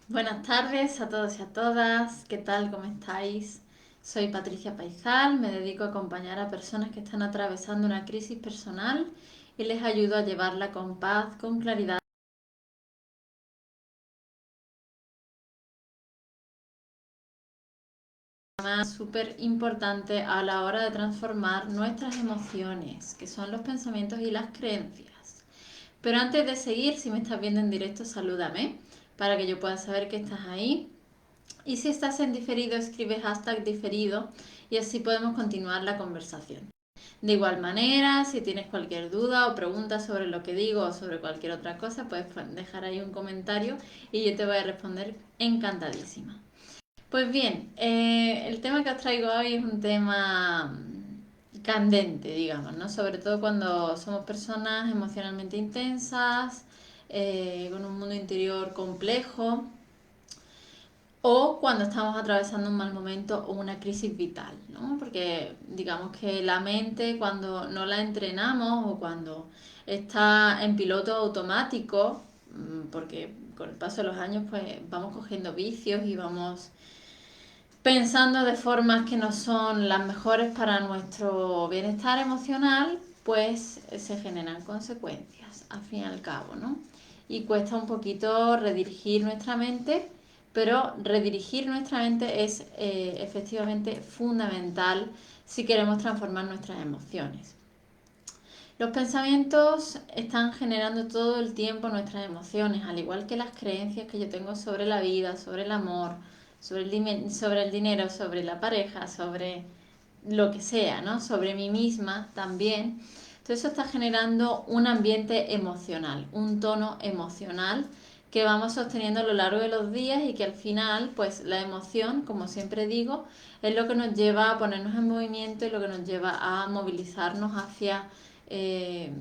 Buenas tardes a todos y a todas. ¿Qué tal? ¿Cómo estáis? Soy Patricia Paizal, me dedico a acompañar a personas que están atravesando una crisis personal y les ayudo a llevarla con paz, con claridad. Es súper importante a la hora de transformar nuestras emociones, que son los pensamientos y las creencias. Pero antes de seguir, si me estás viendo en directo, salúdame para que yo pueda saber que estás ahí. Y si estás en diferido, escribe hashtag diferido y así podemos continuar la conversación. De igual manera, si tienes cualquier duda o pregunta sobre lo que digo o sobre cualquier otra cosa, puedes dejar ahí un comentario y yo te voy a responder encantadísima. Pues bien, el tema que os traigo hoy es un tema candente, digamos, ¿no? Sobre todo cuando somos personas emocionalmente intensas, con un mundo interior complejo o cuando estamos atravesando un mal momento o una crisis vital, ¿no? Porque digamos que la mente cuando no la entrenamos o cuando está en piloto automático, porque con el paso de los años pues vamos cogiendo vicios y vamos pensando de formas que no son las mejores para nuestro bienestar emocional, pues se generan consecuencias, al fin y al cabo, ¿no? Y cuesta un poquito redirigir nuestra mente, pero redirigir nuestra mente es efectivamente fundamental si queremos transformar nuestras emociones. Los pensamientos están generando todo el tiempo nuestras emociones, al igual que las creencias que yo tengo sobre la vida, sobre el amor, sobre el dinero, sobre la pareja, sobre lo que sea, ¿no? Sobre mí misma también. Todo eso está generando un ambiente emocional, un tono emocional que vamos sosteniendo a lo largo de los días y que al final, pues la emoción, como siempre digo, es lo que nos lleva a ponernos en movimiento y lo que nos lleva a movilizarnos hacia eh,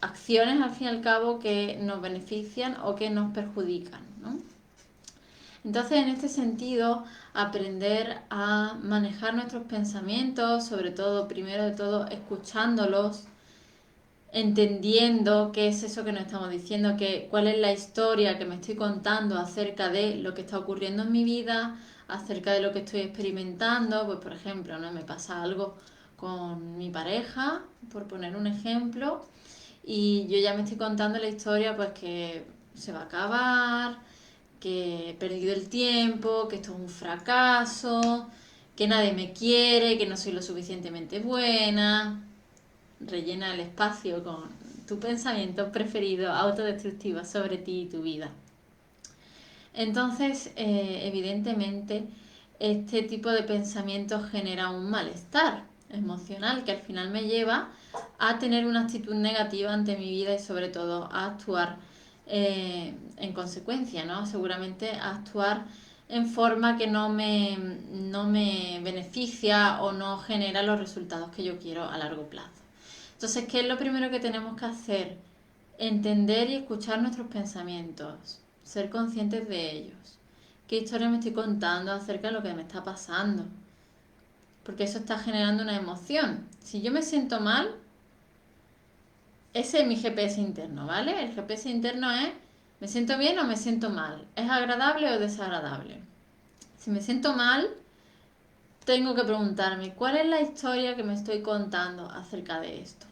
acciones al fin y al cabo que nos benefician o que nos perjudican, ¿no? Entonces, en este sentido, aprender a manejar nuestros pensamientos, sobre todo, primero de todo, escuchándolos, entendiendo qué es eso que nos estamos diciendo, cuál es la historia que me estoy contando acerca de lo que está ocurriendo en mi vida, acerca de lo que estoy experimentando. Pues, por ejemplo, ¿no? Me pasa algo con mi pareja, por poner un ejemplo, y yo ya me estoy contando la historia, pues que se va a acabar, que he perdido el tiempo, que esto es un fracaso, que nadie me quiere, que no soy lo suficientemente buena. Rellena el espacio con tu pensamiento preferido autodestructivo sobre ti y tu vida. Entonces, evidentemente, este tipo de pensamiento genera un malestar emocional que al final me lleva a tener una actitud negativa ante mi vida y sobre todo a actuar en consecuencia, ¿no? Seguramente a actuar en forma que no me beneficia o no genera los resultados que yo quiero a largo plazo. Entonces, ¿qué es lo primero que tenemos que hacer? Entender y escuchar nuestros pensamientos, ser conscientes de ellos. ¿Qué historia me estoy contando acerca de lo que me está pasando? Porque eso está generando una emoción. Si yo me siento mal, ese es mi GPS interno, ¿vale? El GPS interno es, ¿me siento bien o me siento mal? ¿Es agradable o desagradable? Si me siento mal, tengo que preguntarme, ¿cuál es la historia que me estoy contando acerca de esto?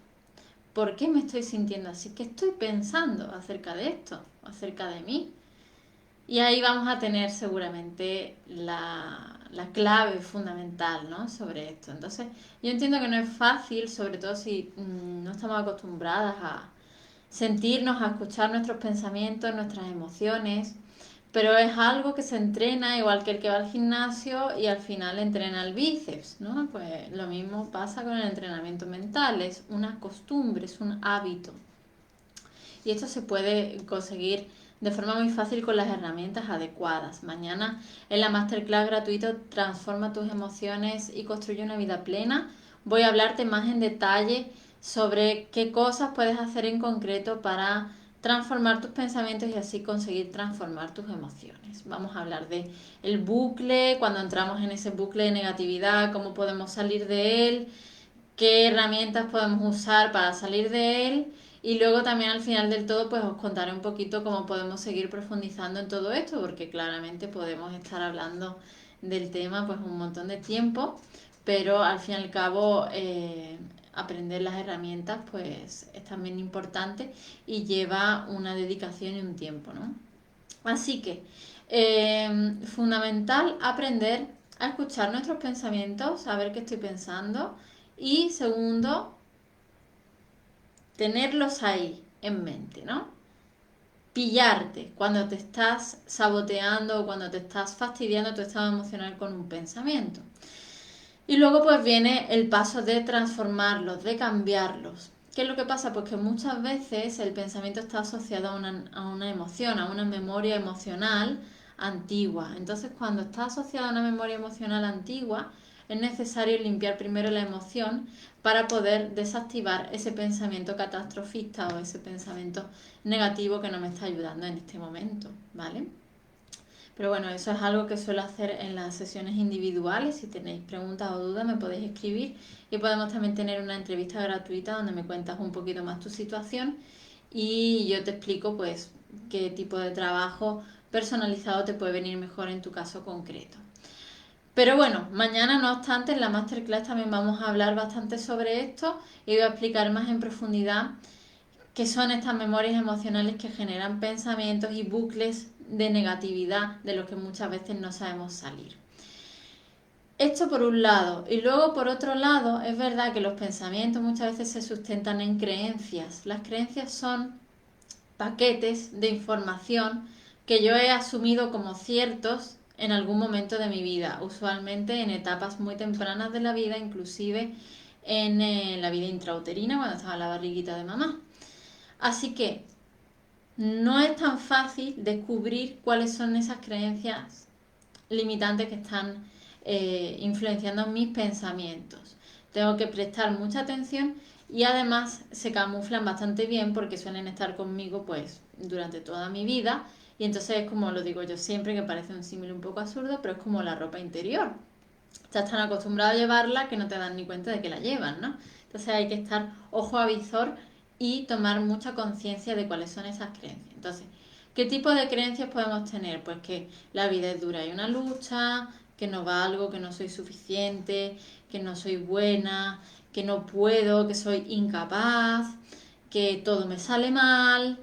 ¿Por qué me estoy sintiendo así? ¿Qué estoy pensando acerca de esto? ¿Acerca de mí? Y ahí vamos a tener seguramente la clave fundamental, ¿no? Sobre esto. Entonces, yo entiendo que no es fácil, sobre todo si no estamos acostumbradas a sentirnos, a escuchar nuestros pensamientos, nuestras emociones, pero es algo que se entrena igual que el que va al gimnasio y al final entrena el bíceps, ¿no? Pues lo mismo pasa con el entrenamiento mental, es una costumbre, es un hábito. Y esto se puede conseguir de forma muy fácil con las herramientas adecuadas. Mañana en la masterclass gratuita Transforma tus emociones y construye una vida plena, voy a hablarte más en detalle sobre qué cosas puedes hacer en concreto para transformar tus pensamientos y así conseguir transformar tus emociones. Vamos a hablar de el bucle, cuando entramos en ese bucle de negatividad, cómo podemos salir de él, qué herramientas podemos usar para salir de él Y luego también al final del todo pues os contaré un poquito cómo podemos seguir profundizando en todo esto, porque claramente podemos estar hablando del tema pues un montón de tiempo, pero al fin y al cabo aprender las herramientas pues es también importante y lleva una dedicación y un tiempo, ¿no? Así que fundamental aprender a escuchar nuestros pensamientos, saber qué estoy pensando y segundo, tenerlos ahí en mente, ¿no? Pillarte cuando te estás saboteando o cuando te estás fastidiando tu estado emocional con un pensamiento. Y luego pues viene el paso de transformarlos, de cambiarlos. ¿Qué es lo que pasa? Pues que muchas veces el pensamiento está asociado a una emoción, a una memoria emocional antigua. Entonces cuando está asociado a una memoria emocional antigua, es necesario limpiar primero la emoción para poder desactivar ese pensamiento catastrofista o ese pensamiento negativo que no me está ayudando en este momento, ¿vale? Pero bueno, eso es algo que suelo hacer en las sesiones individuales. Si tenéis preguntas o dudas me podéis escribir y podemos también tener una entrevista gratuita donde me cuentas un poquito más tu situación y yo te explico pues qué tipo de trabajo personalizado te puede venir mejor en tu caso concreto. Pero bueno, mañana no obstante en la masterclass también vamos a hablar bastante sobre esto y voy a explicar más en profundidad qué son estas memorias emocionales que generan pensamientos y bucles de negatividad de los que muchas veces no sabemos salir. Esto por un lado. Y luego por otro lado, es verdad que los pensamientos muchas veces se sustentan en creencias. Las creencias son paquetes de información que yo he asumido como ciertos en algún momento de mi vida, usualmente en etapas muy tempranas de la vida, inclusive en la vida intrauterina, cuando estaba en la barriguita de mamá. Así que no es tan fácil descubrir cuáles son esas creencias limitantes que están influenciando mis pensamientos. Tengo que prestar mucha atención y además se camuflan bastante bien porque suelen estar conmigo pues durante toda mi vida y entonces es como lo digo yo siempre, que parece un símil un poco absurdo, pero es como la ropa interior. Estás tan acostumbrado a llevarla que no te das ni cuenta de que la llevan, ¿no? Entonces hay que estar ojo a visor y tomar mucha conciencia de cuáles son esas creencias. Entonces, ¿qué tipo de creencias podemos tener? Pues que la vida es dura y una lucha, que no valgo, que no soy suficiente, que no soy buena, que no puedo, que soy incapaz, que todo me sale mal,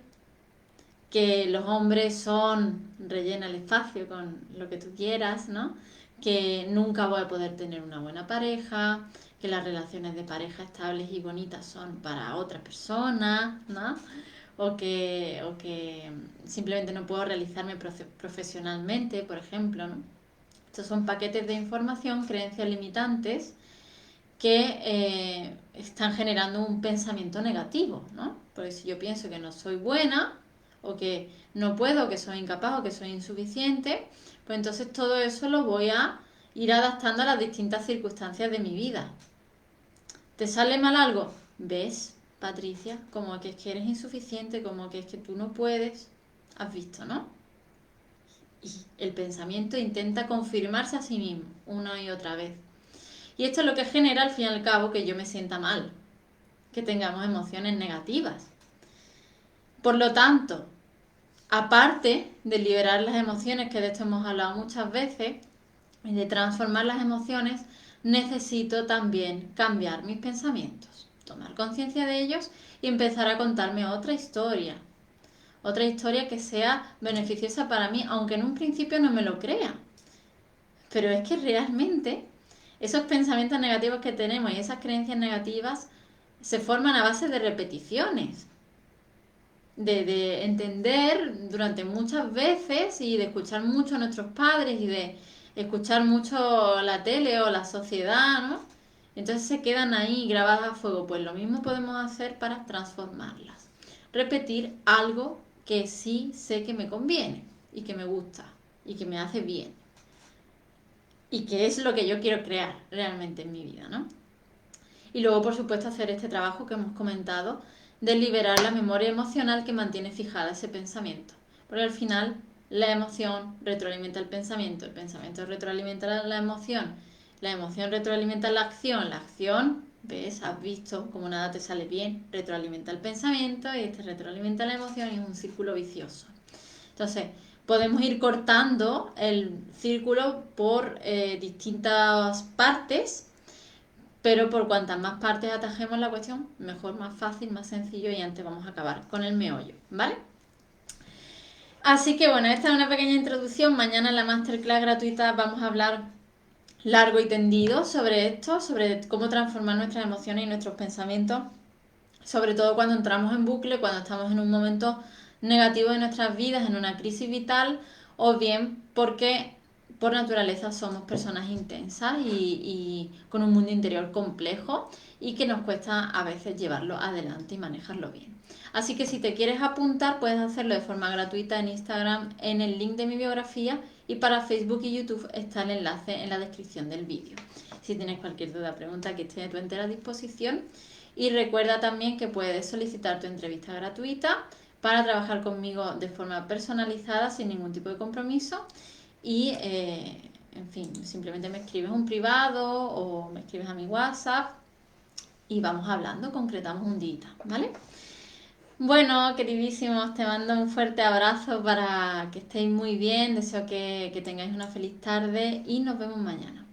que los hombres son, rellena el espacio con lo que tú quieras, ¿no? Que nunca voy a poder tener una buena pareja, que las relaciones de pareja estables y bonitas son para otras personas, ¿no? O que simplemente no puedo realizarme profesionalmente, por ejemplo, ¿no? Estos son paquetes de información, creencias limitantes que están generando un pensamiento negativo, ¿no? Porque si yo pienso que no soy buena, o que no puedo, o que soy incapaz, o que soy insuficiente, pues entonces todo eso lo voy a ir adaptando a las distintas circunstancias de mi vida. ¿Te sale mal algo? ¿Ves, Patricia? Como que es que eres insuficiente, como que es que tú no puedes. Has visto, ¿no? Y el pensamiento intenta confirmarse a sí mismo una y otra vez. Y esto es lo que genera al fin y al cabo que yo me sienta mal, que tengamos emociones negativas. Por lo tanto, aparte de liberar las emociones, que de esto hemos hablado muchas veces, y de transformar las emociones, necesito también cambiar mis pensamientos, tomar conciencia de ellos y empezar a contarme otra historia que sea beneficiosa para mí, aunque en un principio no me lo crea. Pero es que realmente esos pensamientos negativos que tenemos y esas creencias negativas se forman a base de repeticiones, de entender durante muchas veces y de escuchar mucho a nuestros padres y de escuchar mucho la tele o la sociedad, ¿no? Entonces se quedan ahí grabadas a fuego. Pues lo mismo podemos hacer para transformarlas. Repetir algo que sí sé que me conviene y que me gusta y que me hace bien y que es lo que yo quiero crear realmente en mi vida, ¿no? Y luego, por supuesto, hacer este trabajo que hemos comentado de liberar la memoria emocional que mantiene fijada ese pensamiento. Porque al final la emoción retroalimenta el pensamiento retroalimenta la emoción retroalimenta la acción ¿Ves? Has visto cómo nada te sale bien, retroalimenta el pensamiento y este retroalimenta la emoción y es un círculo vicioso. Entonces, podemos ir cortando el círculo por distintas partes, pero por cuantas más partes atajemos la cuestión, mejor, más fácil, más sencillo y antes vamos a acabar con el meollo, ¿vale? Así que bueno, esta es una pequeña introducción. Mañana en la masterclass gratuita vamos a hablar largo y tendido sobre esto, sobre cómo transformar nuestras emociones y nuestros pensamientos, sobre todo cuando entramos en bucle, cuando estamos en un momento negativo de nuestras vidas, en una crisis vital, o bien porque por naturaleza somos personas intensas y con un mundo interior complejo y que nos cuesta a veces llevarlo adelante y manejarlo bien. Así que si te quieres apuntar, puedes hacerlo de forma gratuita en Instagram en el link de mi biografía y para Facebook y YouTube está el enlace en la descripción del vídeo. Si tienes cualquier duda o pregunta, que estoy a tu entera disposición. Y recuerda también que puedes solicitar tu entrevista gratuita para trabajar conmigo de forma personalizada sin ningún tipo de compromiso y, en fin, simplemente me escribes un privado o me escribes a mi WhatsApp y vamos hablando, concretamos un día, ¿vale? Bueno, queridísimos, te mando un fuerte abrazo para que estéis muy bien, deseo que tengáis una feliz tarde y nos vemos mañana.